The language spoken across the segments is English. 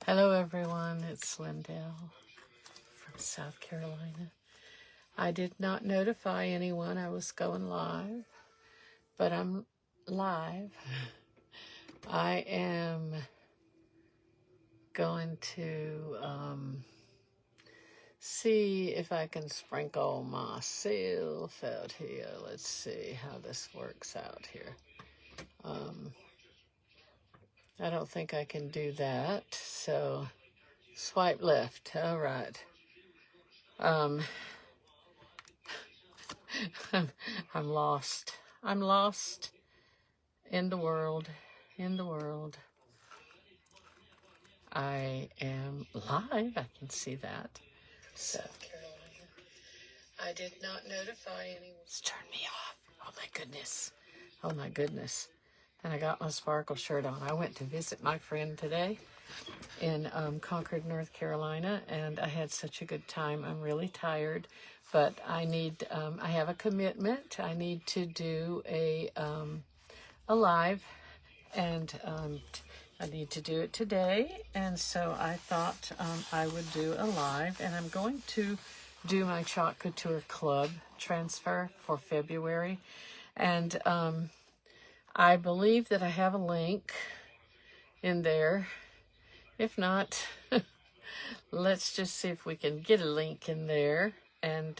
Hello everyone, it's Lindell from South Carolina. I did not notify anyone I was going live, but I'm live. I am going to see if I can sprinkle myself out here. Let's see how this works out here. I don't think I can do that, so swipe left. All right. I'm lost. I'm lost in the world. I am live. I can see that. South Carolina. I did not notify anyone. It's turned me off. Oh my goodness. Oh my goodness. And I got my sparkle shirt on. I went to visit my friend today in Concord, North Carolina, and I had such a good time. I'm really tired, but I need, I have a commitment. I need to do a live, and I need to do it today, and so I thought I would do a live, and I'm going to do my Chalk Couture Club transfer for February, and I believe that I have a link in there. If not, let's just see if we can get a link in there, and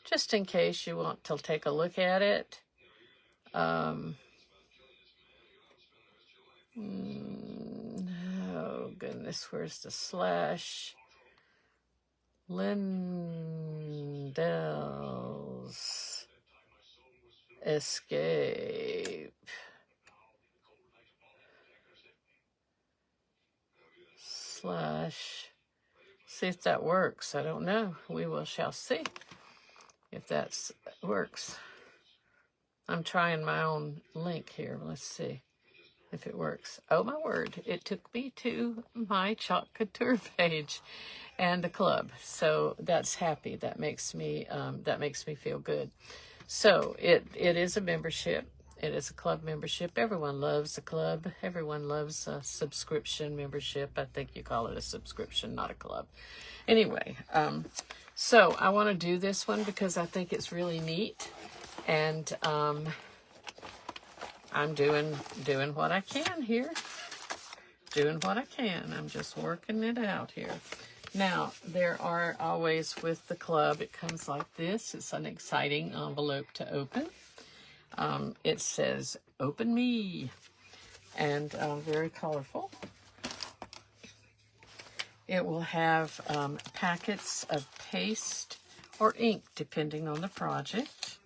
just in case you want to take a look at it. Oh goodness, where's the slash? Lindell's Escape slash. See if that works. I don't know. We shall see if that works. I'm trying my own link here. Let's see if it works. Oh my word, it took me to my Chalk Couture page and the club. So that's happy. That makes me feel good. So it is a membership. It is a club membership. Everyone loves a club. Everyone loves a subscription membership. I think you call it a subscription, not a club. Anyway, so I want to do this one because I think it's really neat. And I'm doing what I can here. Doing what I can. I'm just working it out here. Now, there are always with the club, it comes like this. It's an exciting envelope to open. It says, "Open Me," and very colorful. It will have packets of paste or ink, depending on the project.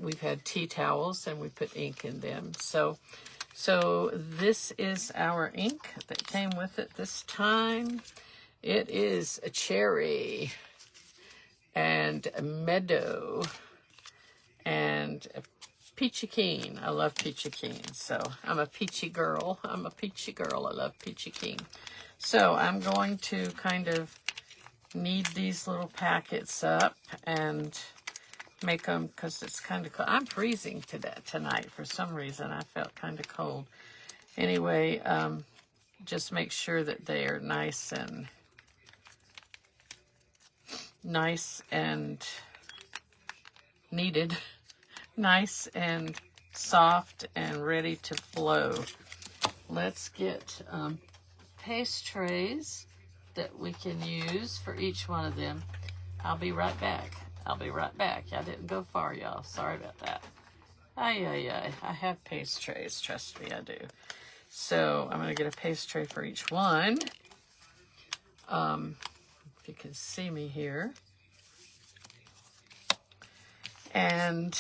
We've had tea towels, and we put ink in them. So this is our ink that came with it this time. It is a cherry and a meadow and a peachy keen. I love peachy keen, so I'm a peachy girl. I love peachy keen. So I'm going to kind of knead these little packets up and make them, because it's kind of cold. I'm freezing tonight for some reason. I felt kind of cold. Anyway, just make sure that they are nice and kneaded, nice and soft and ready to blow. Let's get paste trays that we can use for each one of them. I'll be right back. I didn't go far, y'all. Sorry about that. I have paste trays. Trust me, I do. So I'm going to get a paste tray for each one. If you can see me here. And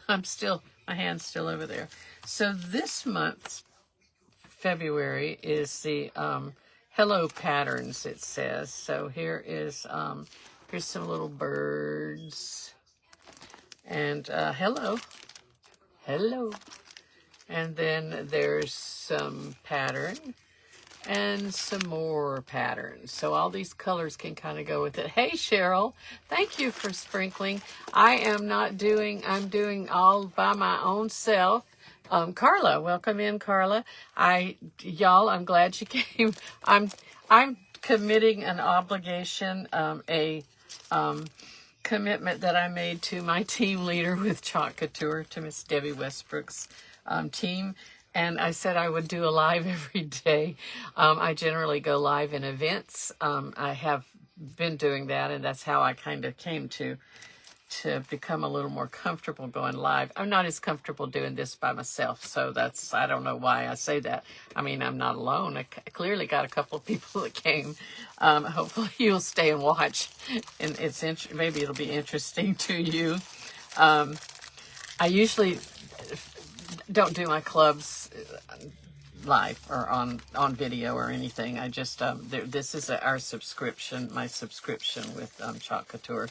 my hand's still over there. So this month's February is the Hello Patterns, it says. So here is, here's some little birds. And hello. And then there's some pattern. and some more patterns. So all these colors can kind of go with it. Hey, Cheryl, thank you for sprinkling. I'm doing all by my own self. Carla, welcome in, Carla. Y'all, I'm glad you came. I'm committing an obligation, commitment that I made to my team leader with Chalk Couture, to Miss Debbie Westbrook's team. And I said I would do a live every day. I generally go live in events. I have been doing that, and that's how I kind of came to become a little more comfortable going live. I'm not as comfortable doing this by myself, so I don't know why I say that. I mean, I'm not alone. I clearly got a couple of people that came. Hopefully you'll stay and watch, and maybe it'll be interesting to you. I usually don't do my clubs live or on video or anything. I just this is my subscription with Chalk Couture,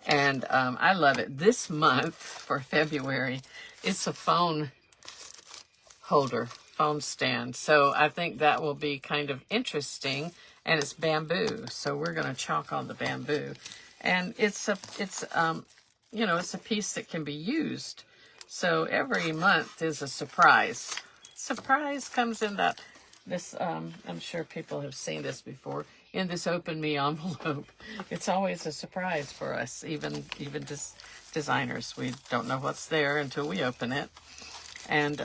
and I love it. This month for February, it's a phone holder, phone stand. So I think that will be kind of interesting, and it's bamboo. So we're going to chalk on the bamboo, and it's a piece that can be used. So every month is a surprise. Surprise comes in this, I'm sure people have seen this before, in this Open Me envelope. It's always a surprise for us, even designers. We don't know what's there until we open it. And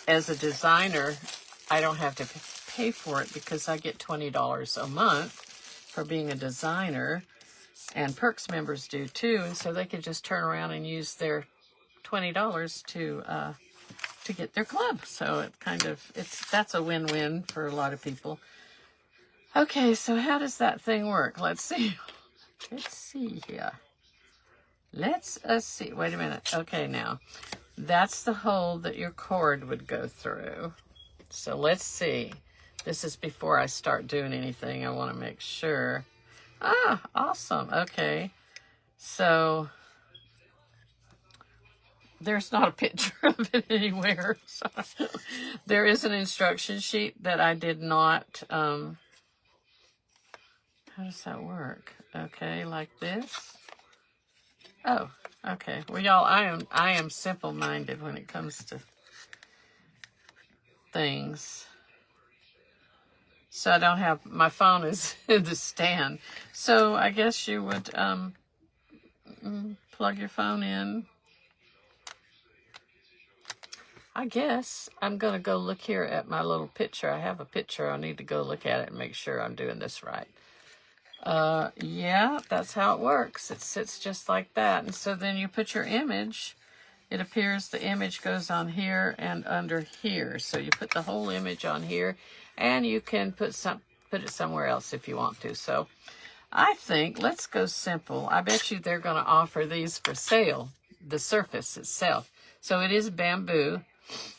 as a designer, I don't have to pay for it because I get $20 a month for being a designer. And Perks members do too, and so they can just turn around and use their $20 to get their club. So that's a win-win for a lot of people. Okay, so how does that thing work? Let's see. Let's see here. Let's see. Wait a minute. Okay, now that's the hole that your cord would go through. So let's see. This is before I start doing anything. I want to make sure. Ah, awesome. Okay. So there's not a picture of it anywhere. So there is an instruction sheet that I did not, how does that work? Okay, like this. Oh, okay. Well, y'all, I am simple-minded when it comes to things. So I don't have, my phone is in the stand. So I guess you would plug your phone in. I guess I'm going to go look here at my little picture. I have a picture. I need to go look at it and make sure I'm doing this right. Yeah, that's how it works. It sits just like that. And so then you put your image. It appears the image goes on here and under here. So you put the whole image on here, and you can put it somewhere else if you want to. So I think let's go simple. I bet you they're going to offer these for sale, the surface itself. So it is bamboo.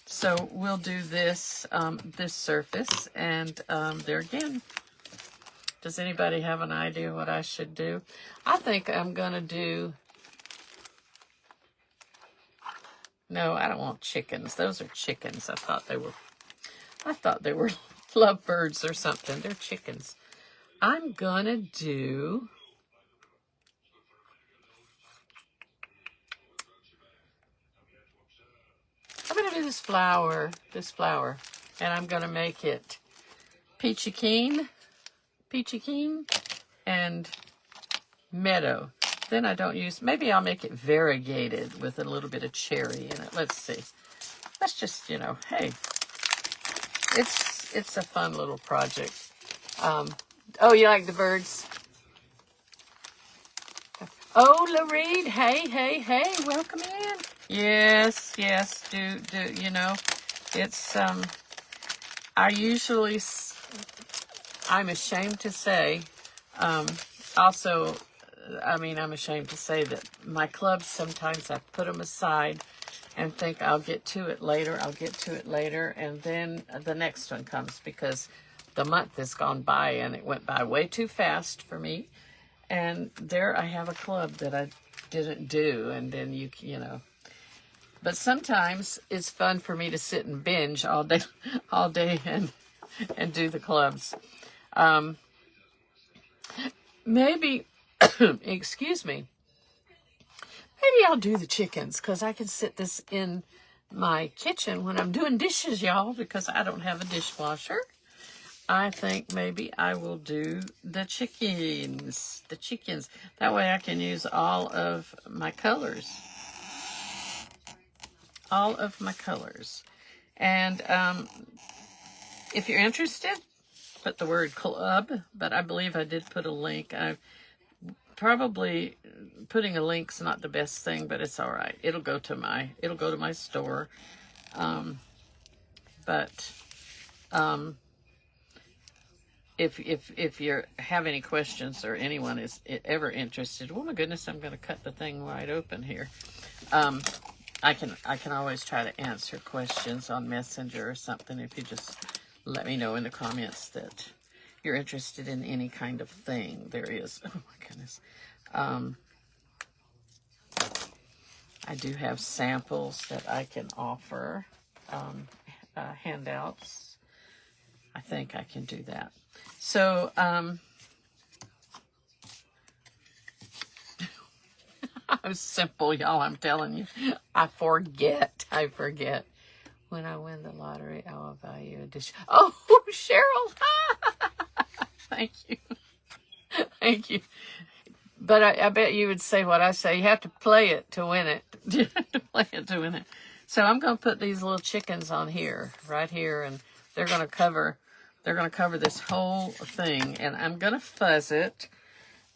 So we'll do this surface, and there again. Does anybody have an idea what I should do? I think I'm going to do... No, I don't want chickens. Those are chickens. I thought they were lovebirds or something. They're chickens. I'm going to do... I'm going to do this flower, and I'm going to make it peachy keen, and meadow. Then I don't use, maybe I'll make it variegated with a little bit of cherry in it. Let's see. Let's just, hey, it's a fun little project. Oh, you like the birds? Oh, Lareed, hey, welcome in. Yes, do, it's, I'm ashamed to say, also, I'm ashamed to say that my clubs, sometimes I put them aside and think I'll get to it later, and then the next one comes because the month has gone by and it went by way too fast for me. And there I have a club that I didn't do, and then But sometimes it's fun for me to sit and binge all day and do the clubs. Maybe, excuse me, maybe I'll do the chickens because I can sit this in my kitchen when I'm doing dishes, y'all, because I don't have a dishwasher. I think maybe I will do the chickens. That way I can use all of my colors. And if you're interested, put the word club, but I believe I did put a link. Probably putting a link's not the best thing, but it's all right. It'll go to my store. If you have any questions or anyone is ever interested, oh my goodness, I'm going to cut the thing wide open here. I can always try to answer questions on Messenger or something if you just let me know in the comments that you're interested in any kind of thing there is. Oh my goodness. I do have samples that I can offer, handouts. I think I can do that. So, I'm simple, y'all, I'm telling you. I forget. When I win the lottery, I will buy you a dish. Oh, Cheryl! Thank you. Thank you. But I bet you would say what I say. You have to play it to win it. You have to play it to win it. So I'm going to put these little chickens on here, right here, and they're going to cover this whole thing, and I'm going to fuzz it.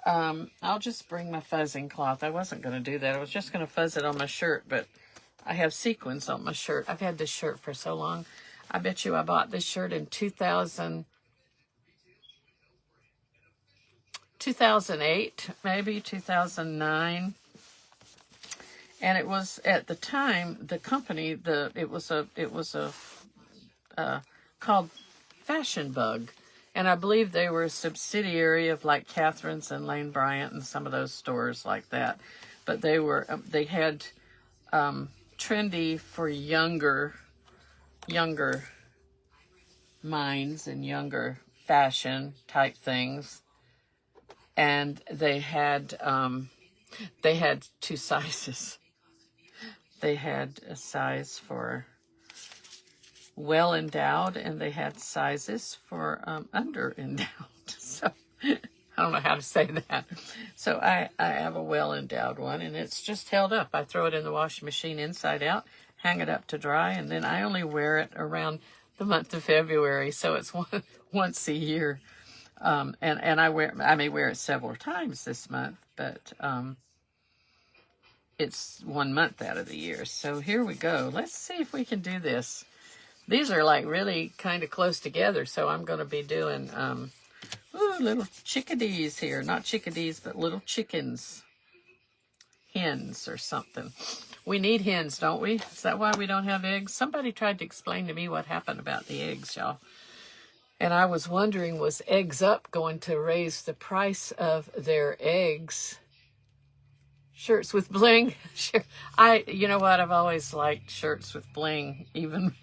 I'll just bring my fuzzing cloth. I wasn't going to do that. I was just going to fuzz it on my shirt, but I have sequins on my shirt. I've had this shirt for so long. I bet you I bought this shirt in 2008, maybe 2009. And it was at the time the company, it was called Fashion Bug, and I believe they were a subsidiary of like Catherine's and Lane Bryant and some of those stores like that. But they had trendy for younger minds and younger fashion type things, and they had two sizes. They had a size for well endowed, and they had sizes for under endowed. So I don't know how to say that. So I have a well endowed one, and it's just held up. I throw it in the washing machine inside out, hang it up to dry, and then I only wear it around the month of February. So it's once a year. And I may wear it several times this month, but it's 1 month out of the year. So here we go. Let's see if we can do this. These are like really kind of close together, so I'm going to be doing little chickadees here. Not chickadees, but little chickens. Hens or something. We need hens, don't we? Is that why we don't have eggs? Somebody tried to explain to me what happened about the eggs, y'all. And I was wondering, was Eggs Up going to raise the price of their eggs? Shirts with bling. Sure. You know what? I've always liked shirts with bling, even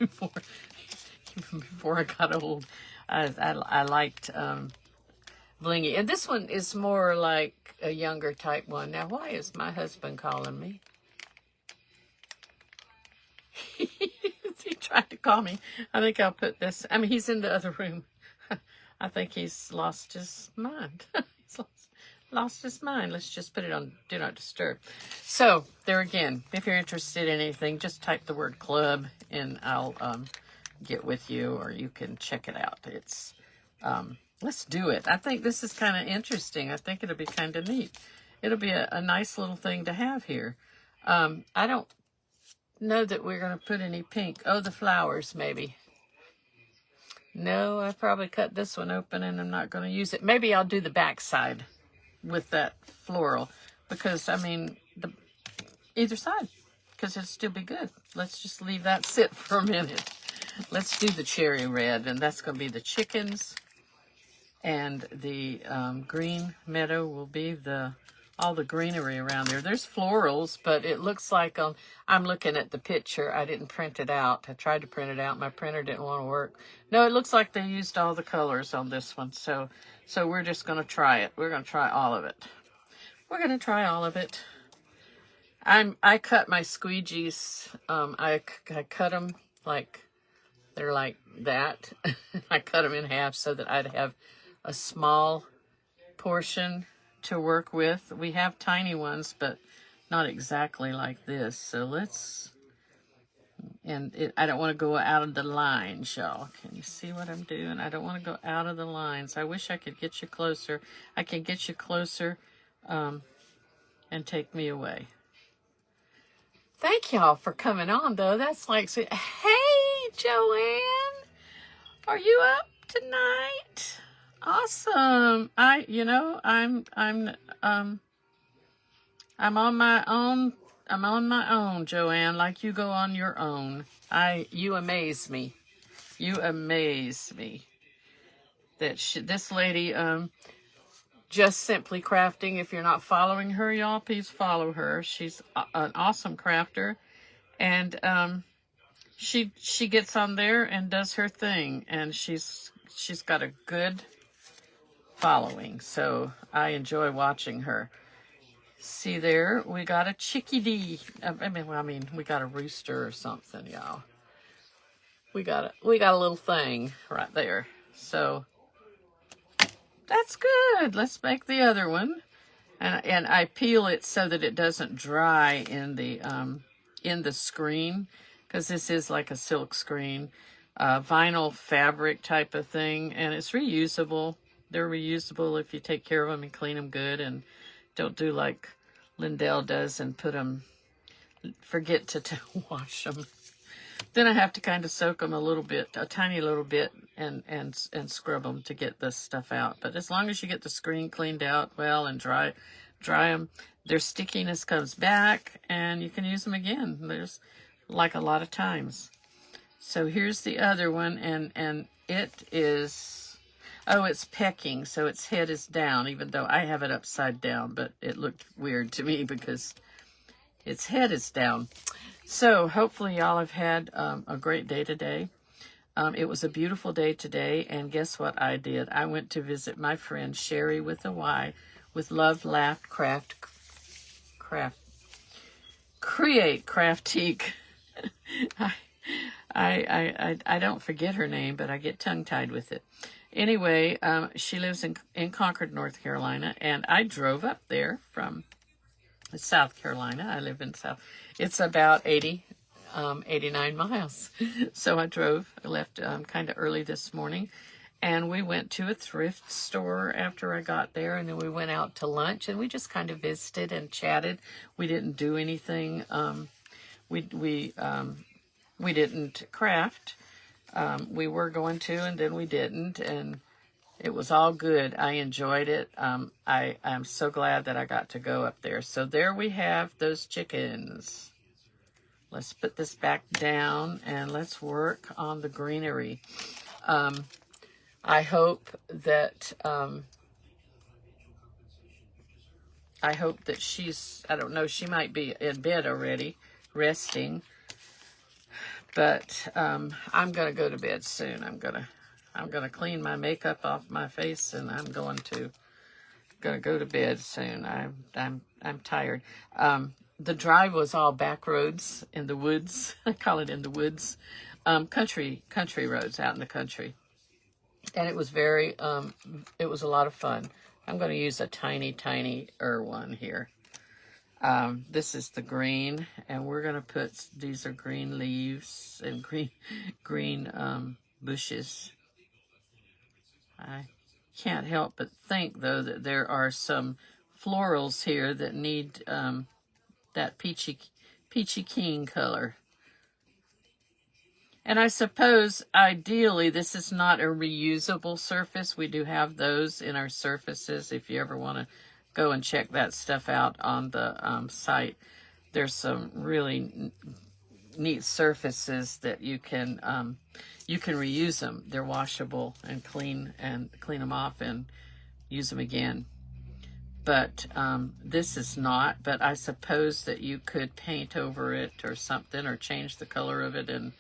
before I got old. I liked blingy. And this one is more like a younger type one. Now, why is my husband calling me? He tried to call me. I think I'll put this. I mean, he's in the other room. I think he's lost his mind. Lost his mind. Let's just put it on Do Not Disturb. So, there again, if you're interested in anything, just type the word club and I'll get with you, or you can check it out. It's let's do it. I think this is kind of interesting. I think it'll be kind of neat. It'll be a nice little thing to have here. I don't know that we're going to put any pink. Oh, the flowers, maybe. No, I probably cut this one open and I'm not going to use it. Maybe I'll do the back side with that floral, because I mean either side, because it'll still be good. Let's just leave that sit for a minute. Let's do the cherry red, and that's going to be the chickens, and the green meadow will be the all the greenery around there. There's florals, but it looks like I'm looking at the picture. I didn't print it out. I tried to print it out. My printer didn't want to work. No, it looks like they used all the colors on this one. So we're just going to try it. We're going to try all of it. We're going to try all of it. I cut my squeegees. I cut them like they're like that. I cut them in half so that I'd have a small portion to work with. We have tiny ones, but not exactly like this. So let's, I don't want to go out of the lines, y'all. Can you see what I'm doing? I don't want to go out of the lines. I wish I could get you closer. I can get you closer and take me away. Thank y'all for coming on, though. That's like, hey, Joanne, are you up tonight? Awesome. I'm on my own. I'm on my own, Joanne, like you go on your own. You amaze me. You amaze me. This lady, Just Simply Crafting. If you're not following her, y'all, please follow her. She's an awesome crafter. And she gets on there and does her thing. And she's got a good following. So I enjoy watching her. See there, we got a chickadee. We got a rooster or something, y'all. We got a little thing right there. So that's good. Let's make the other one. And I peel it so that it doesn't dry in the screen, because this is like a silk screen, vinyl fabric type of thing, and it's reusable. They're reusable if you take care of them and clean them good, and don't do like Lindell does and forget to wash them. Then I have to kind of soak them a tiny little bit, and scrub them to get this stuff out. But as long as you get the screen cleaned out well and dry them, their stickiness comes back, and you can use them again. There's like a lot of times. So here's the other one, and it is, it's pecking, so its head is down, even though I have it upside down, but it looked weird to me because its head is down. So hopefully y'all have had a great day today. It was a beautiful day today, and guess what I did? I went to visit my friend Sherry with a Y, with Love, Laugh, Create Craftique. I don't forget her name, but I get tongue-tied with it. Anyway, she lives in Concord, North Carolina, and I drove up there from South Carolina. I live in South. It's about 89 miles. So I left kind of early this morning, and we went to a thrift store after I got there, and then we went out to lunch, and we just kind of visited and chatted. We didn't do anything. We didn't craft. We were going to, and then we didn't, and it was all good. I enjoyed it. I'm so glad that I got to go up there. So there we have those chickens. Let's put this back down, and let's work on the greenery. I hope that she's, I don't know, she might be in bed already, resting. But I'm gonna go to bed soon. I'm gonna clean my makeup off my face, and I'm gonna go to bed soon. I'm tired. The drive was all back roads in the woods. I call it in the woods, country roads out in the country, and it was it was a lot of fun. I'm gonna use a tiny one here. This is the green, and we're going to put, these are green leaves and green bushes. I can't help but think, though, that there are some florals here that need that peachy keen color. And I suppose, ideally, this is not a reusable surface. We do have those in our surfaces if you ever want to go and check that stuff out on the site. There's some really neat surfaces that you can reuse them. They're washable and clean them off and use them again. but this is not. But I suppose that you could paint over it or something, or change the color of it and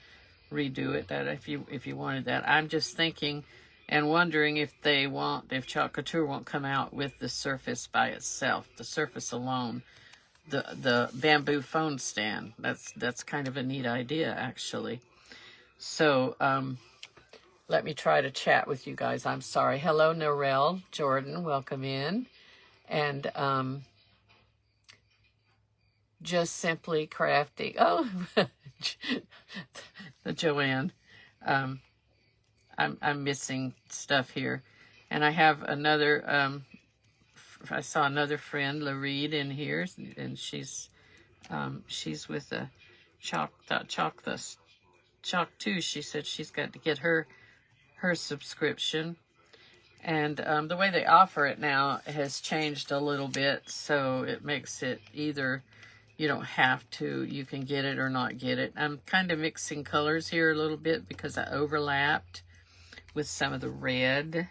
redo it. That if you wanted that. I'm just thinking and wondering if Chalk Couture won't come out with the surface by itself, the surface alone, the bamboo phone stand. That's kind of a neat idea, actually. So let me try to chat with you guys. I'm sorry. Hello, Narelle Jordan. Welcome in. And just simply crafting. Oh, the Joanne. I'm missing stuff here. And I have another, I saw another friend, Lareed, in here, and she's with the Chalk 2. She said she's got to get her subscription. And the way they offer it now has changed a little bit, so it makes it either you don't have to, you can get it or not get it. I'm kind of mixing colors here a little bit because I overlapped with some of the red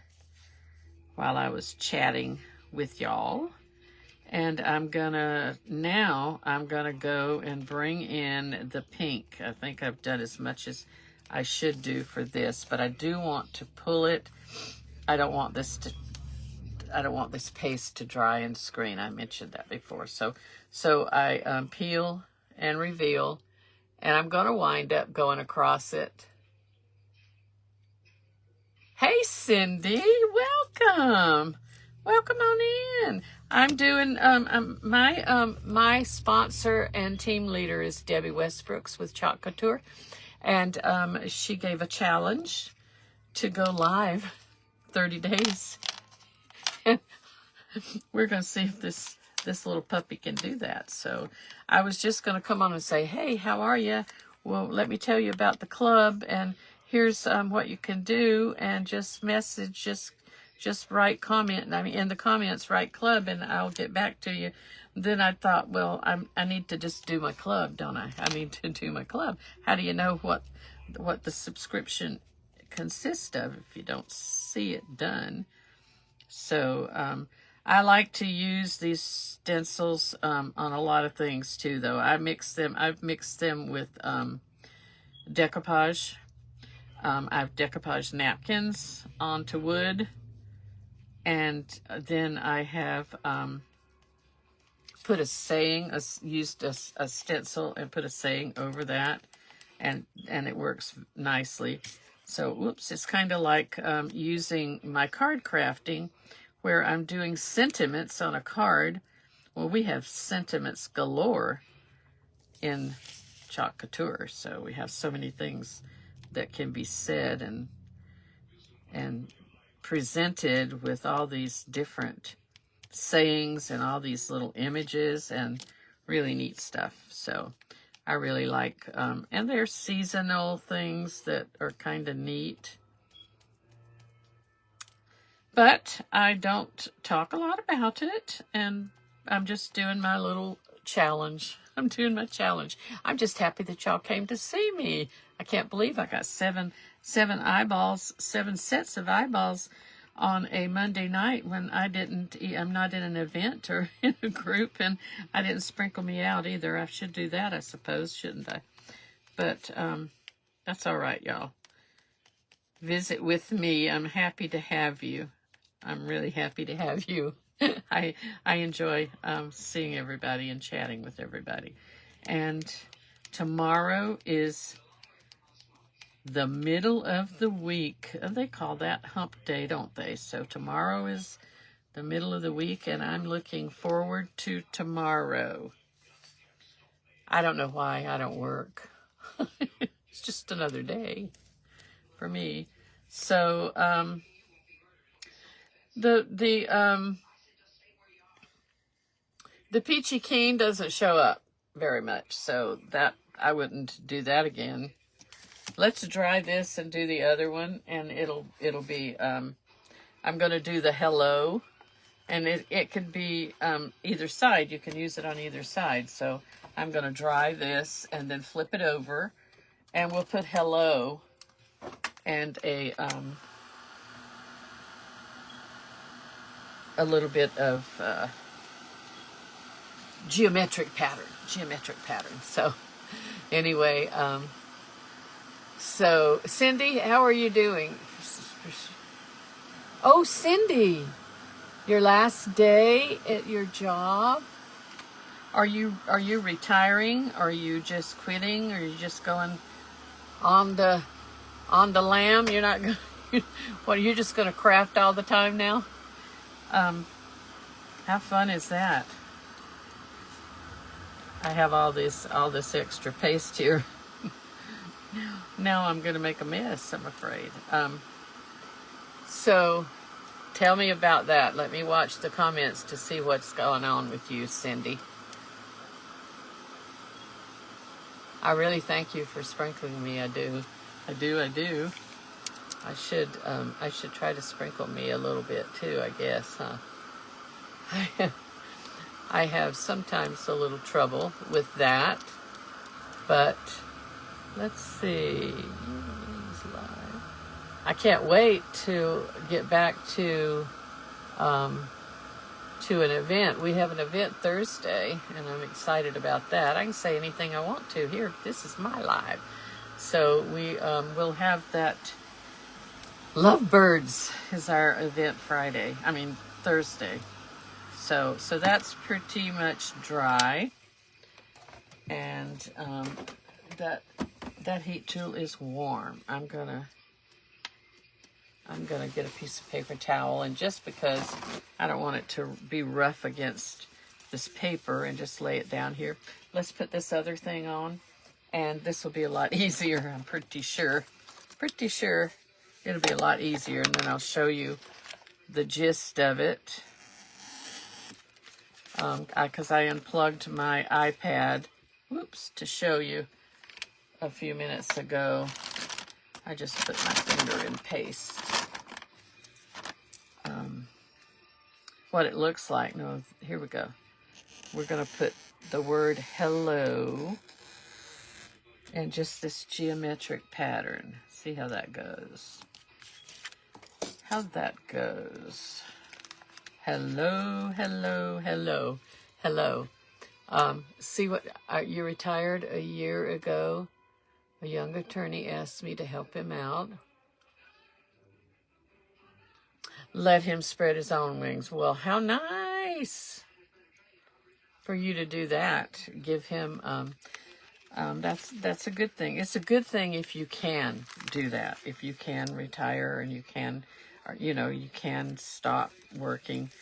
while I was chatting with y'all. And I'm gonna go and bring in the pink. I think I've done as much as I should do for this, but I do want to pull it. I don't want this paste to dry and screen. I mentioned that before. So I peel and reveal, and I'm going to wind up going across it. Hey, Cindy, welcome. Welcome on in. I'm doing, my sponsor and team leader is Debbie Westbrooks with Chalk Couture, and she gave a challenge to go live 30 days. And we're going to see if this little puppy can do that. So I was just going to come on and say, hey, how are you? Well, let me tell you about the club, and here's what you can do, and just message, just write comment. I mean, in the comments, write club, and I'll get back to you. Then I thought, well, I need to just do my club, don't I? I need to do my club. How do you know what the subscription consists of if you don't see it done? So I like to use these stencils on a lot of things too, though. I've mixed them with decoupage. I've decoupaged napkins onto wood, and then I have put a saying, used a stencil and put a saying over that, and it works nicely. So, whoops, it's kind of like using my card crafting, where I'm doing sentiments on a card. Well, we have sentiments galore in Chalk Couture, so we have so many things that can be said and presented with all these different sayings and all these little images and really neat stuff. So I really like, and there's seasonal things that are kind of neat. But I don't talk a lot about it, and I'm just doing my little challenge. I'm doing my challenge. I'm just happy that y'all came to see me. I can't believe I got seven eyeballs, 7 sets of eyeballs on a Monday night when I'm not in an event or in a group, and I didn't sprinkle me out either. I should do that, I suppose, shouldn't I? But that's all right, y'all. Visit with me. I'm happy to have you. I'm really happy to have you. I enjoy seeing everybody and chatting with everybody. And tomorrow is the middle of the week. They call that hump day, don't they? So tomorrow is the middle of the week, and I'm looking forward to tomorrow. I don't know why I don't work. It's just another day for me. So the peachy keen doesn't show up very much, so that I wouldn't do that again. Let's dry this and do the other one, and it'll be I'm going to do the hello, and it could be either side. You can use it on either side. So I'm going to dry this and then flip it over, and we'll put hello and a a little bit of geometric pattern. So anyway, so Cindy, how are you doing? Oh, Cindy, your last day at your job. Are you retiring? Are you just quitting? Or are you just going on the lam? You're not going. What, are you just going to craft all the time now? How fun is that? I have all this extra paste here. Now I'm going to make a mess, I'm afraid. So tell me about that. Let me watch the comments to see what's going on with you, Cindy. I really thank you for sprinkling me. I do. I should try to sprinkle me a little bit too, I guess, huh? I have sometimes a little trouble with that, but let's see. I can't wait to get back to an event. We have an event Thursday, and I'm excited about that. I can say anything I want to here. This is my live. So we will have that. Lovebirds is our event Thursday. So that's pretty much dry, and that heat tool is warm. I'm gonna get a piece of paper towel, and just because I don't want it to be rough against this paper, and just lay it down here. Let's put this other thing on, and this will be a lot easier. I'm pretty sure it'll be a lot easier, and then I'll show you the gist of it. Because I unplugged my iPad, to show you a few minutes ago. I just put my finger in paste. What it looks like. No, here we go. We're going to put the word hello and just this geometric pattern. See how that goes. Hello. See what, you retired a year ago. A young attorney asked me to help him out. Let him spread his own wings. Well, how nice for you to do that. Give him, that's a good thing. It's a good thing if you can do that. If you can retire and you can, you can stop working.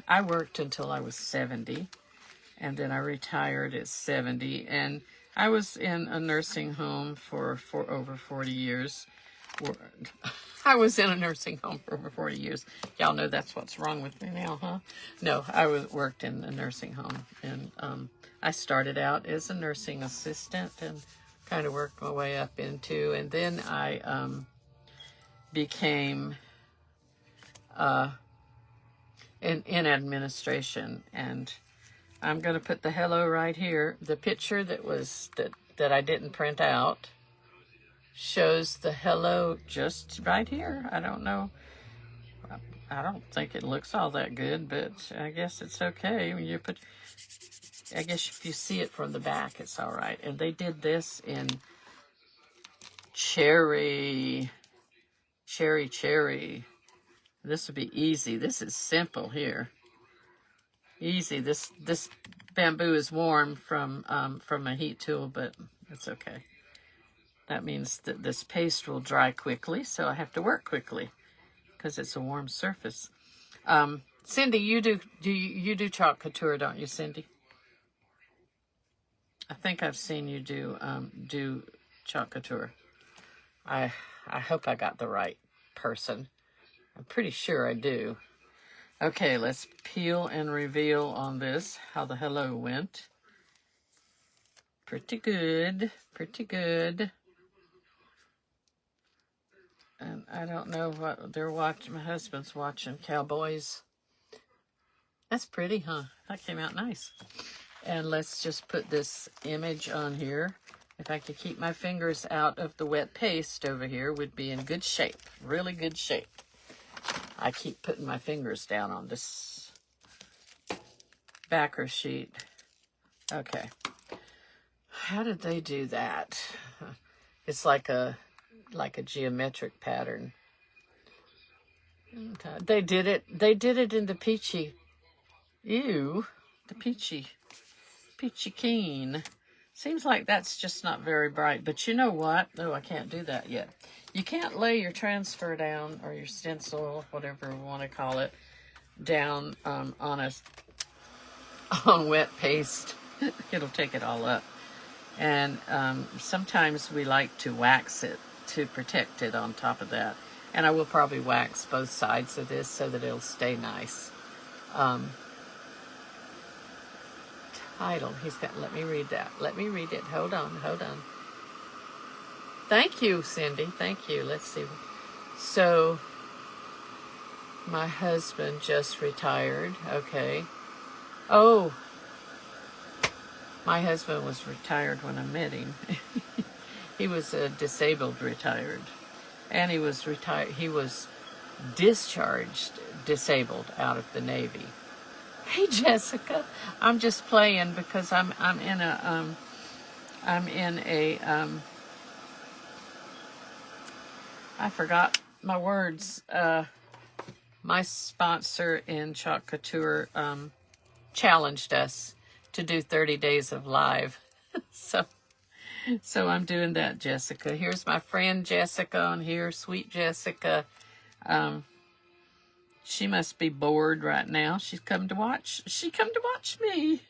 I worked until I was 70, and then I retired at 70, and I was in a nursing home for over 40 years. I was in a nursing home for over 40 years. Y'all know that's what's wrong with me now, huh? No, I worked in a nursing home, and I started out as a nursing assistant and kind of worked my way up into, and then I became in administration, and I'm going to put the hello right here. The picture that I didn't print out shows the hello just right here. I don't know. I don't think it looks all that good, but I guess it's okay. When you put, I guess if you see it from the back, it's all right. And they did this in cherry. This would be easy. This is simple here. Easy. This bamboo is warm from a heat tool, but it's okay. That means that this paste will dry quickly, so I have to work quickly because it's a warm surface. Cindy, you do chalk couture, don't you, Cindy? I think I've seen you do chalk couture. I hope I got the right person. I'm pretty sure I do. Okay, let's peel and reveal on this how the hello went. Pretty good. And I don't know what they're watching. My husband's watching Cowboys. That's pretty, huh? That came out nice. And let's just put this image on here. If I could keep my fingers out of the wet paste over here, would be in good shape. Really good shape. I keep putting my fingers down on this backer sheet. Okay. How did they do that? It's like a geometric pattern. They did it in the peachy. Ew, the peachy keen. Seems like that's just not very bright, but you know what? Oh, I can't do that yet. You can't lay your transfer down, or your stencil, whatever you want to call it, down on wet paste. It'll take it all up. And sometimes we like to wax it to protect it on top of that. And I will probably wax both sides of this so that it'll stay nice. Title. He's got, let me read that. Let me read it. Hold on. Thank you, Cindy. Thank you. Let's see. So, my husband just retired. Okay. Oh, my husband was retired when I met him. He was a disabled retired. And he was retired. He was discharged disabled out of the Navy. Hey, Jessica, I'm just playing because I'm in a I forgot my words. My sponsor in Chalk Couture challenged us to do 30 days of live. So I'm doing that, Jessica. Here's my friend Jessica on here, sweet Jessica. She must be bored right now. She come to watch me.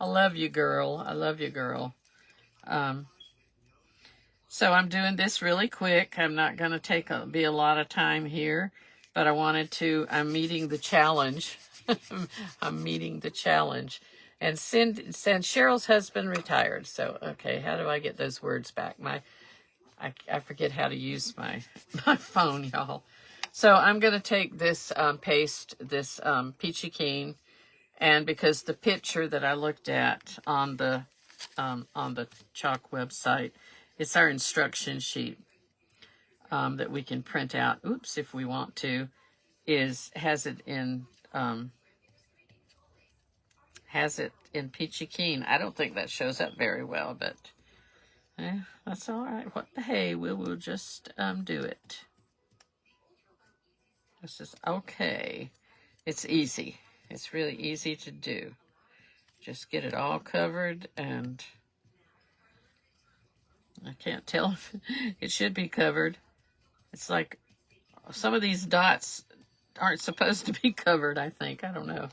I love you, girl. I love you, girl. So I'm doing this really quick. I'm not going to be a lot of time here, but I'm meeting the challenge. I'm meeting the challenge. And since Cheryl's husband retired. So, okay, how do I get those words back? I forget how to use my phone, y'all. So I'm going to take this paste, this peachy keen, and because the picture that I looked at on the Chalk website, it's our instruction sheet that we can print out. Oops, if we want to, has it in peachy keen. I don't think that shows up very well, but that's all right. What the hey? We'll just do it. This is okay. It's easy. It's really easy to do. Just get it all covered, and I can't tell if it should be covered. It's like some of these dots aren't supposed to be covered, I think. I don't know.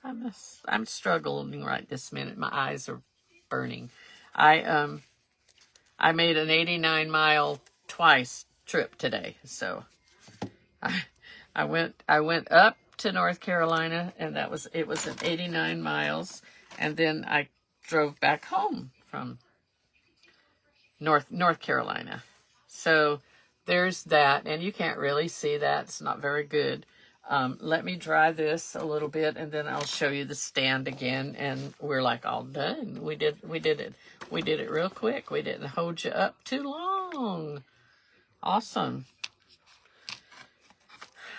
I'm struggling right this minute. My eyes are burning. I made an 89-mile twice trip today, so I went up to North Carolina, and it was an 89 miles, and then I drove back home from North Carolina. So there's that, and you can't really see that. It's not very good. Let me dry this a little bit, and then I'll show you the stand again, and we're like all done. We did it real quick. We didn't hold you up too long. Awesome.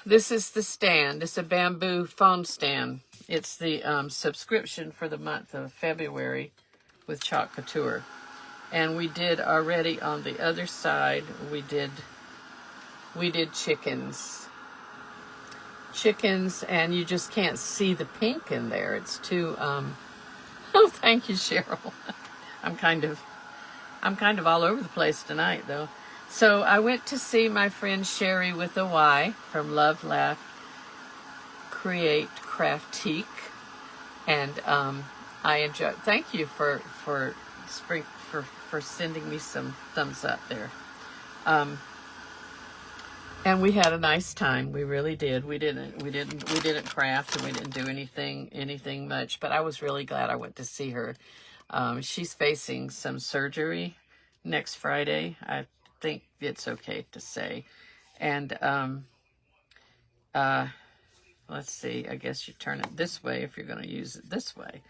This is the stand. It's a bamboo phone stand. It's the subscription for the month of February with Chalk Couture. And we did already on the other side, we did chickens. Chickens, and you just can't see the pink in there. It's too, oh, thank you, Cheryl. I'm kind of all over the place tonight, though. So I went to see my friend Sherry with a Y from Love, Laugh, Create, Craftique, and I enjoyed. Thank you for sending me some thumbs up there. And we had a nice time. We really did. We didn't craft, and we didn't do anything much. But I was really glad I went to see her. She's facing some surgery next Friday. I think it's okay to say. And let's see. I guess you turn it this way if you're going to use it this way.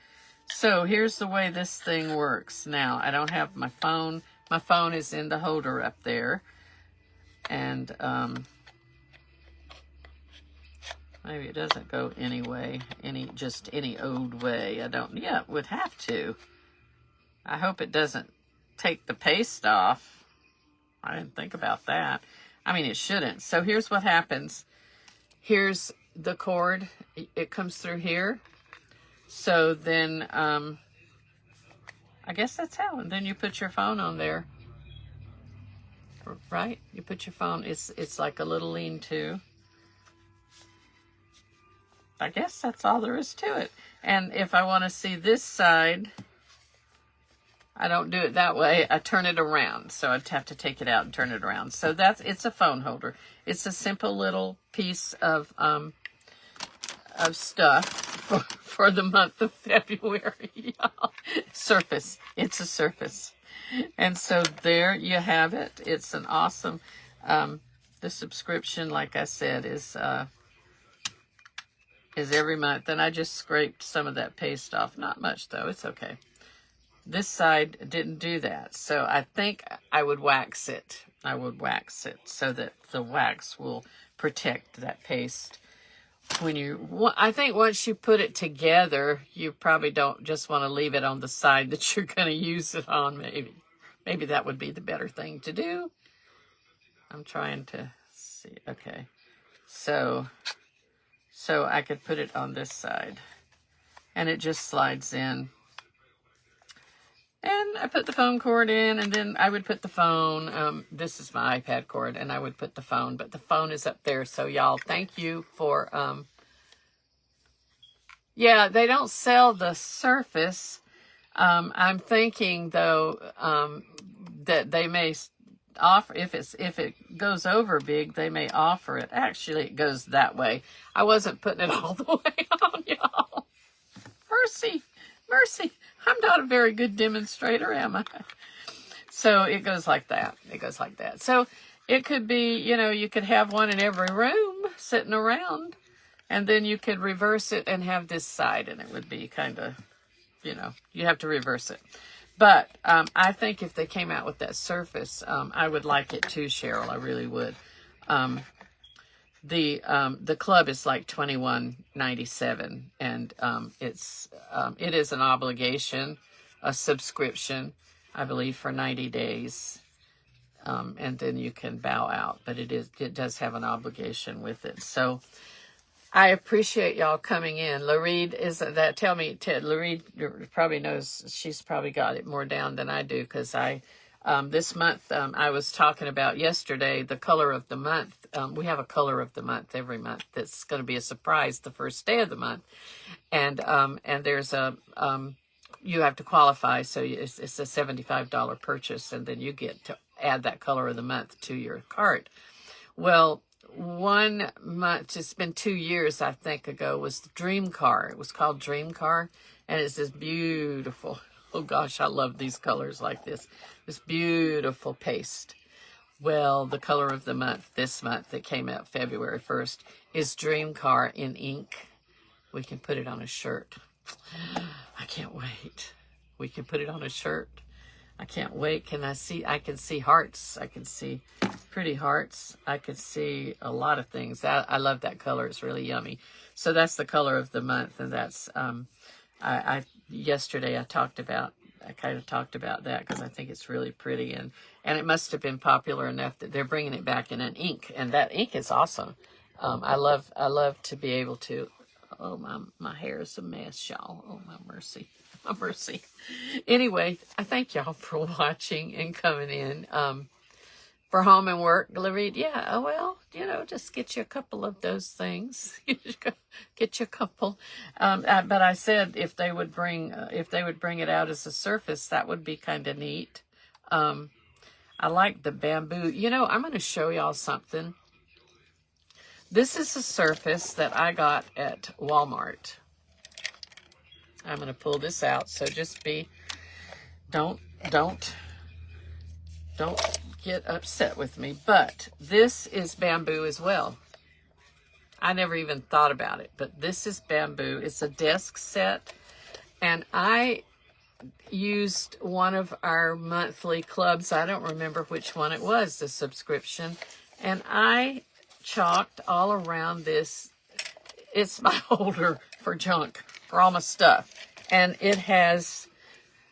So here's the way this thing works. Now, I don't have my phone. My phone is in the holder up there. And Maybe it doesn't go any way, just any old way. Yeah, it would have to. I hope it doesn't take the paste off. I didn't think about that. I mean, it shouldn't. So here's what happens. Here's the cord. It comes through here. So then, I guess that's how. And then you put your phone on there. Right? You put your phone. It's like a little lean-to. I guess that's all there is to it. And if I want to see this side, I don't do it that way. I turn it around. So I'd have to take it out and turn it around. So it's a phone holder. It's a simple little piece of stuff for the month of February. Surface. It's a surface. And so there you have it. It's an awesome, the subscription, like I said, is every month. And I just scraped some of that paste off. Not much, though. It's okay. This side didn't do that. So I think I would wax it. I would wax it so that the wax will protect that paste. I think once you put it together, you probably don't just want to leave it on the side that you're going to use it on, maybe. Maybe that would be the better thing to do. I'm trying to see. Okay. So I could put it on this side. And it just slides in. And I put the phone cord in, and then I would put the phone. This is my iPad cord, and I would put the phone. But the phone is up there. So, y'all, thank you for... yeah, they don't sell the Surface. I'm thinking, though, that they may offer... If it goes over big, they may offer it. Actually, it goes that way. I wasn't putting it all the way on, y'all. Mercy. Mercy. I'm not a very good demonstrator, am I? So it goes like that. It goes like that. So it could be, you could have one in every room sitting around, and then you could reverse it and have this side, and it would be kind of, you have to reverse it. But I think if they came out with that Surface, I would like it too, Cheryl. I really would. The club is like $21.97, and it is an obligation, a subscription, I believe, for 90 days, and then you can bow out. But it does have an obligation with it. So I appreciate y'all coming in. Lareed tell me, Ted. Lareed probably knows. She's probably got it more down than I do, because this month, I was talking about yesterday, the color of the month. We have a color of the month every month that's going to be a surprise the first day of the month. And there's you have to qualify, so it's a $75 purchase, and then you get to add that color of the month to your cart. Well, 1 month, it's been 2 years, I think, ago, was Dream Car. It was called Dream Car, and it's this beautiful... Oh gosh, I love these colors like this. This beautiful paste. Well, the color of the month, this month that came out February 1st, is Dream Car in ink. We can put it on a shirt. I can't wait. We can put it on a shirt. I can't wait. I can see hearts. I can see pretty hearts. I could see a lot of things. I love that color. It's really yummy. So that's the color of the month, and that's... yesterday I kind of talked about that, because I think it's really pretty, and it must have been popular enough that they're bringing it back in an ink, and that ink is awesome. I love to be able to. Oh, my hair is a mess, y'all. Oh, my mercy. Anyway, I thank y'all for watching and coming in. For home and work, Lareed, yeah, well, just get you a couple of those things. Get you a couple. But I said if they would bring it out as a Surface, that would be kind of neat. I like the bamboo. I'm going to show y'all something. This is a Surface that I got at Walmart. I'm going to pull this out, so just don't get upset with me, but this is bamboo as well. I never even thought about it, but this is bamboo. It's a desk set, and I used one of our monthly clubs. I don't remember which one it was, the subscription, and I chalked all around this. it's my holder for junk, for all my stuff. And it has,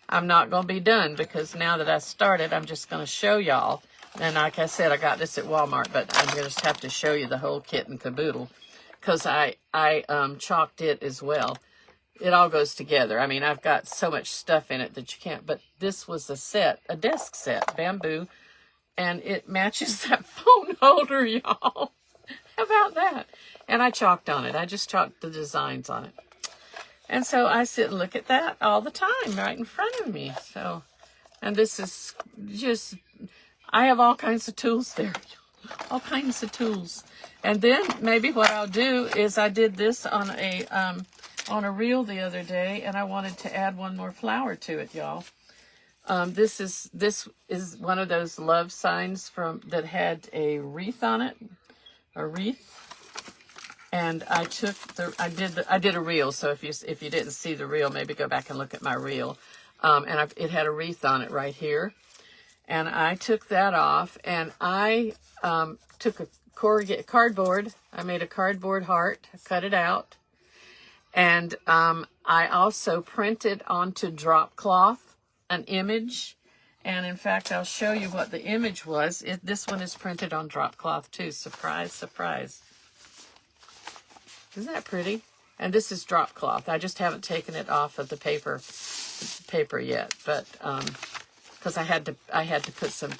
I'm not going to be done because now that I started, I'm just going to show y'all. And like I said, I got this at Walmart, but I'm going to just have to show you the whole kit and caboodle because I chalked it as well. It all goes together. I mean, I've got so much stuff in it that you can't, but this was a set, a desk set, bamboo, and it matches that phone holder, y'all. How about that? And I chalked on it. I just chalked the designs on it. And so I sit and look at that all the time right in front of me. So, and this is just, I have all kinds of tools there. All kinds of tools. And then maybe what I'll do is I did this on a reel the other day, and I wanted to add one more flower to it, y'all. This is one of those love signs that had a wreath on it, a wreath. And I did a reel. So if you didn't see the reel, maybe go back and look at my reel. It had a wreath on it right here. And I took that off, and I took a cardboard. I made a cardboard heart, cut it out. And I also printed onto drop cloth an image. And in fact, I'll show you what the image was. This one is printed on drop cloth too. Surprise, surprise. Isn't that pretty? And this is drop cloth. I just haven't taken it off of the paper yet, but because I had to put some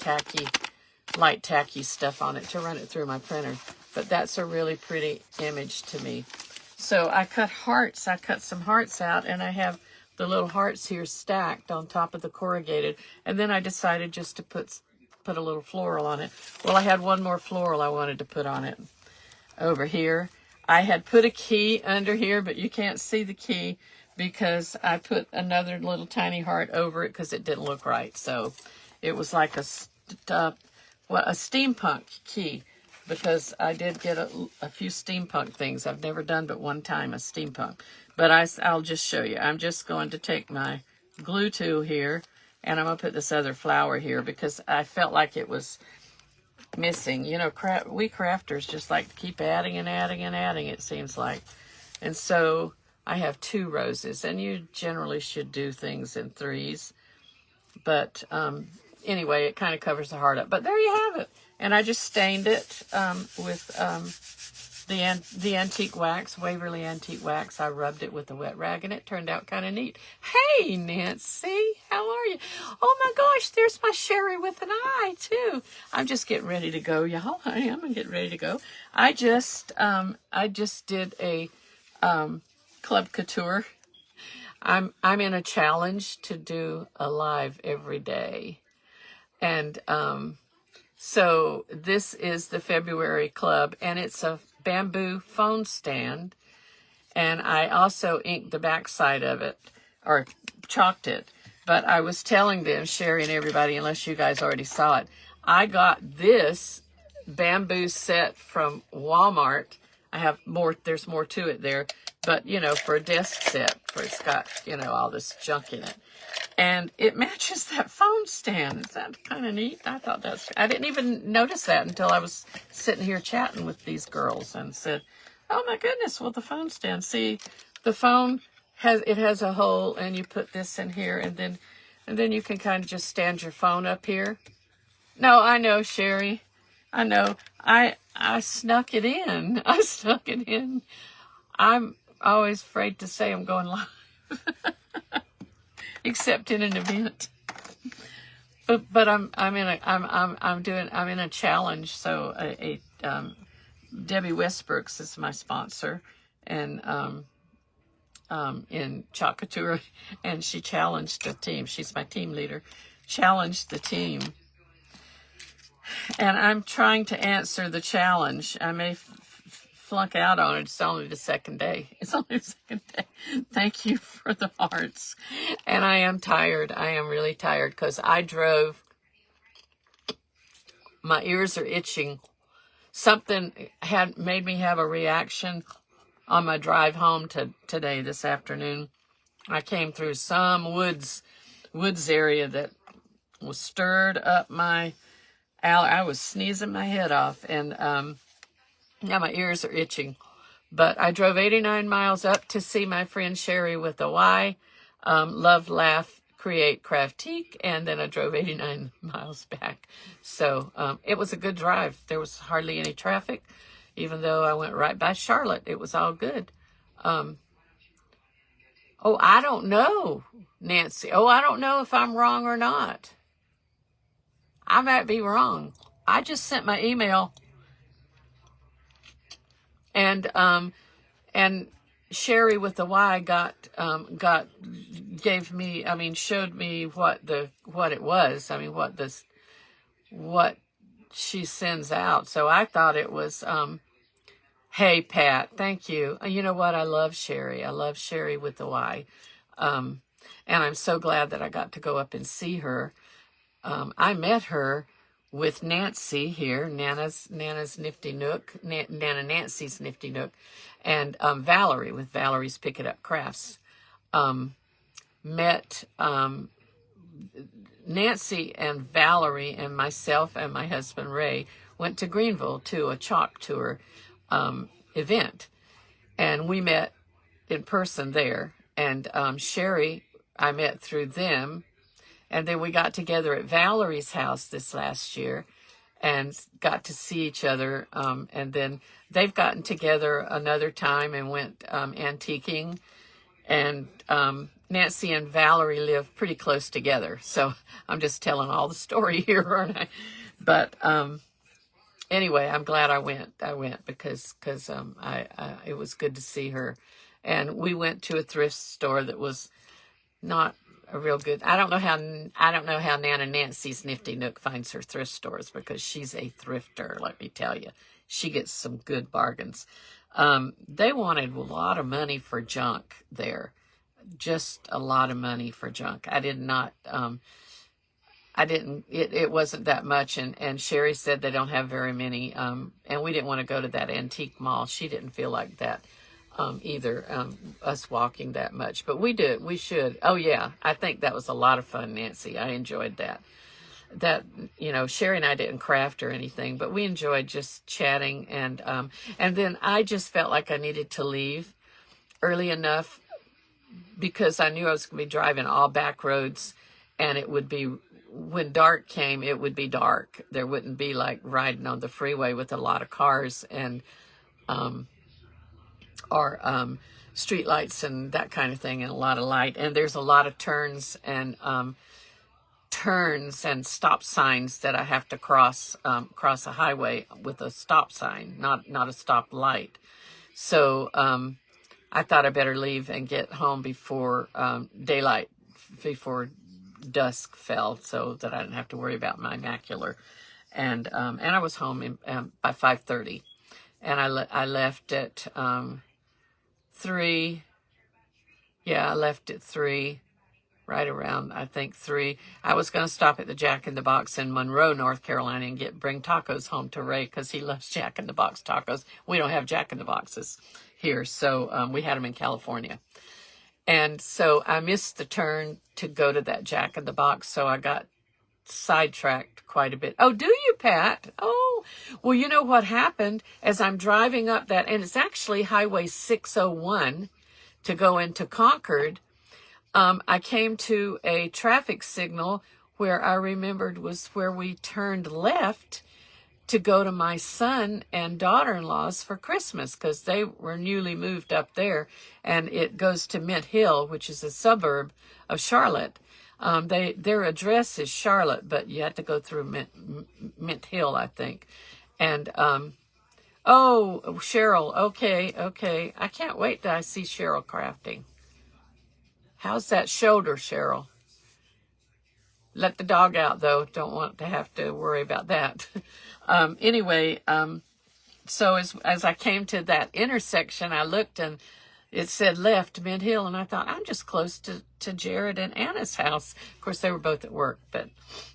light tacky stuff on it to run it through my printer. But that's a really pretty image to me. So I cut hearts. I cut some hearts out, and I have the little hearts here stacked on top of the corrugated. And then I decided just to put a little floral on it. Well, I had one more floral I wanted to put on it over here. I had put a key under here, but you can't see the key because I put another little tiny heart over it because it didn't look right. So it was like a steampunk key, because I did get a few steampunk things. I've never done but one time a steampunk. But I'll just show you. I'm just going to take my glue tool here, and I'm going to put this other flower here because I felt like it was missing. You know, we crafters just like to keep adding and adding and adding, it seems like. And so I have 2 roses, and you generally should do things in 3s. But anyway, it kind of covers the heart up. But there you have it. And I just stained it with the antique wax, Waverly antique wax. I rubbed it with a wet rag, and it turned out kind of neat. Hey, Nancy, how are you? Oh my gosh, there's my Sherry with an eye too. I'm just getting ready to go, y'all. I am getting ready to go. I just did a Club Couture. I'm in a challenge to do a live every day, and so this is the February Club, and it's a bamboo phone stand, and I also inked the backside of it, or chalked it. But I was telling them, Sherry and everybody, unless you guys already saw it, I got this bamboo set from Walmart. I have more, there's more to it there, but you know, for a desk set, it's got, you know, all this junk in it. And it matches that phone stand. Is that kind of neat? I didn't even notice that until I was sitting here chatting with these girls and said, oh my goodness, well, the phone stand. See, the phone has a hole, and you put this in here, and then you can kind of just stand your phone up here. No, I know, Sherry. I know. I snuck it in. I snuck it in. I'm always afraid to say I'm going live. Except in an event. But I'm in a challenge. So Debbie Westbrooks is my sponsor, and in Chalk Couture, and she challenged the team. She's my team leader. Challenged the team, and I'm trying to answer the challenge. I may flunk out on it. It's only the second day. Thank you for the hearts. And I am tired. I am really tired because I drove. My ears are itching. Something had made me have a reaction on my drive home today, this afternoon. I came through some woods area that was stirred up my I was sneezing my head off, and now my ears are itching. But I drove 89 miles up to see my friend Sherry with a Y. Love, laugh, create, craftique. And then I drove 89 miles back. So it was a good drive. There was hardly any traffic. Even though I went right by Charlotte, it was all good. Oh, I don't know, Nancy. Oh, I don't know if I'm wrong or not. I might be wrong. I just sent my email, and Sherry with the Y gave me, showed me what it was. What she sends out. So I thought it was, hey, Pat, thank you. You know what? I love Sherry. I love Sherry with the Y. And I'm so glad that I got to go up and see her. I met her with Nancy here, Nana's Nifty Nook, Nana Nancy's Nifty Nook, and Valerie with Valerie's Pick It Up Crafts. Met Nancy and Valerie and myself and my husband Ray went to Greenville to a chalk tour event, and we met in person there. And Sherry, I met through them. And then we got together at Valerie's house this last year and got to see each other. And then they've gotten together another time and went antiquing. And Nancy and Valerie live pretty close together. So I'm just telling all the story here, aren't I? But anyway, I'm glad I went. Because it was good to see her. And we went to a thrift store that was not a real good. I don't know how Nana Nancy's Nifty Nook finds her thrift stores, because she's a thrifter. Let me tell you, she gets some good bargains. They wanted a lot of money for junk there, just a lot of money for junk. It wasn't that much, and Sherry said they don't have very many, and we didn't want to go to that antique mall. She didn't feel like that. Either us walking that much, but we should. Oh yeah, I think that was a lot of fun, Nancy. I enjoyed that. Sherry and I didn't craft or anything, but we enjoyed just chatting, and then I just felt like I needed to leave early enough, because I knew I was going to be driving all back roads, and it would be, when dark came, it would be dark. There wouldn't be like riding on the freeway with a lot of cars and or street lights and that kind of thing, and a lot of light. And there's a lot of turns and stop signs that I have to cross a highway with a stop sign, not a stop light. So I thought I better leave and get home before daylight, before dusk fell, so that I didn't have to worry about my macular. And I was home by 5:30, and I left at 3. Yeah, I left at 3, right around, I think, 3. I was going to stop at the Jack in the Box in Monroe, North Carolina, and bring tacos home to Ray, because he loves Jack in the Box tacos. We don't have Jack in the Boxes here, so we had them in California. And so I missed the turn to go to that Jack in the Box, so I got sidetracked quite a bit. Oh, do you, Pat? Oh, well, you know what happened as I'm driving up that, and it's actually Highway 601 to go into Concord. I came to a traffic signal where I remembered was where we turned left to go to my son and daughter-in-law's for Christmas, because they were newly moved up there, and it goes to Mint Hill, which is a suburb of Charlotte. Their address is Charlotte, but you have to go through Mint Hill, I think. And oh, Cheryl, okay. I can't wait till I see Cheryl crafting. How's that shoulder, Cheryl? Let the dog out, though. Don't want to have to worry about that. Anyway, so as I came to that intersection, I looked and it said left, Mint Hill, and I thought, I'm just close to Jared and Anna's house. Of course, they were both at work, but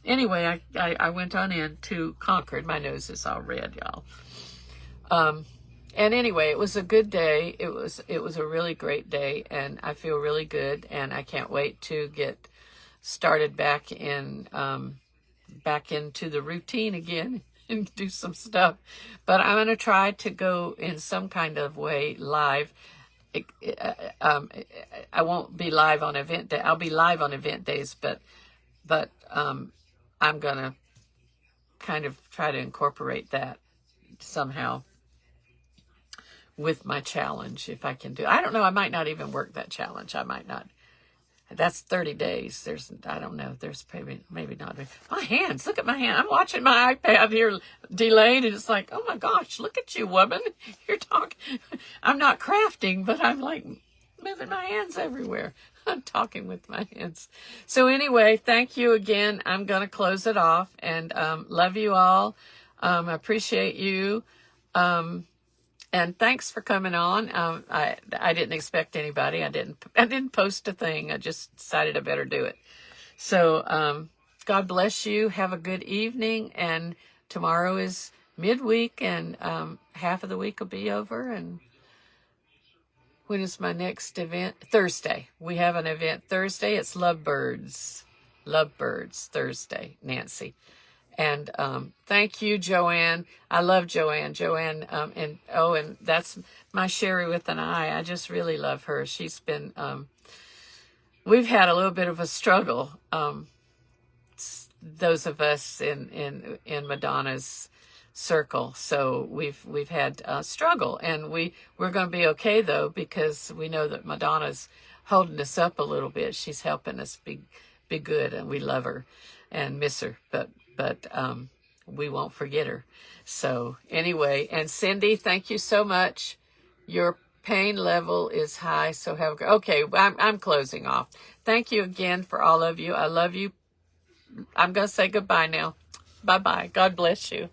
anyway, I went on in to Concord. My nose is all red, y'all. And anyway, it was a good day. It was a really great day, and I feel really good, and I can't wait to get started back into the routine again. and do some stuff. But I'm going to try to go in some kind of way live. I won't be live on event day. I'll be live on event days, but I'm going to kind of try to incorporate that somehow with my challenge, if I can do. I don't know. I might not even work that challenge. I might not. That's 30 days. I don't know. There's maybe not. My hands, look at my hand. I'm watching my iPad here delayed, and it's like, oh my gosh, look at you, woman. You're talking. I'm not crafting, but I'm like moving my hands everywhere. I'm talking with my hands. So anyway, thank you again. I'm going to close it off, and love you all. I appreciate you. And thanks for coming on. I didn't expect anybody. I didn't post a thing. I just decided I better do it. So God bless you. Have a good evening. And tomorrow is midweek, and half of the week will be over. And when is my next event? Thursday. We have an event Thursday. It's Lovebirds Thursday, Nancy. And thank you, Joanne. I love Joanne. Joanne, and that's my Sherry with an I. I just really love her. She's been, we've had a little bit of a struggle, those of us in Madonna's circle. So we've had a struggle, and we're going to be okay though, because we know that Madonna's holding us up a little bit. She's helping us be good, and we love her and miss her, but we won't forget her. So anyway, and Cindy, thank you so much. Your pain level is high, so have a good. Okay, I'm closing off. Thank you again for all of you. I love you. I'm going to say goodbye now. Bye-bye. God bless you.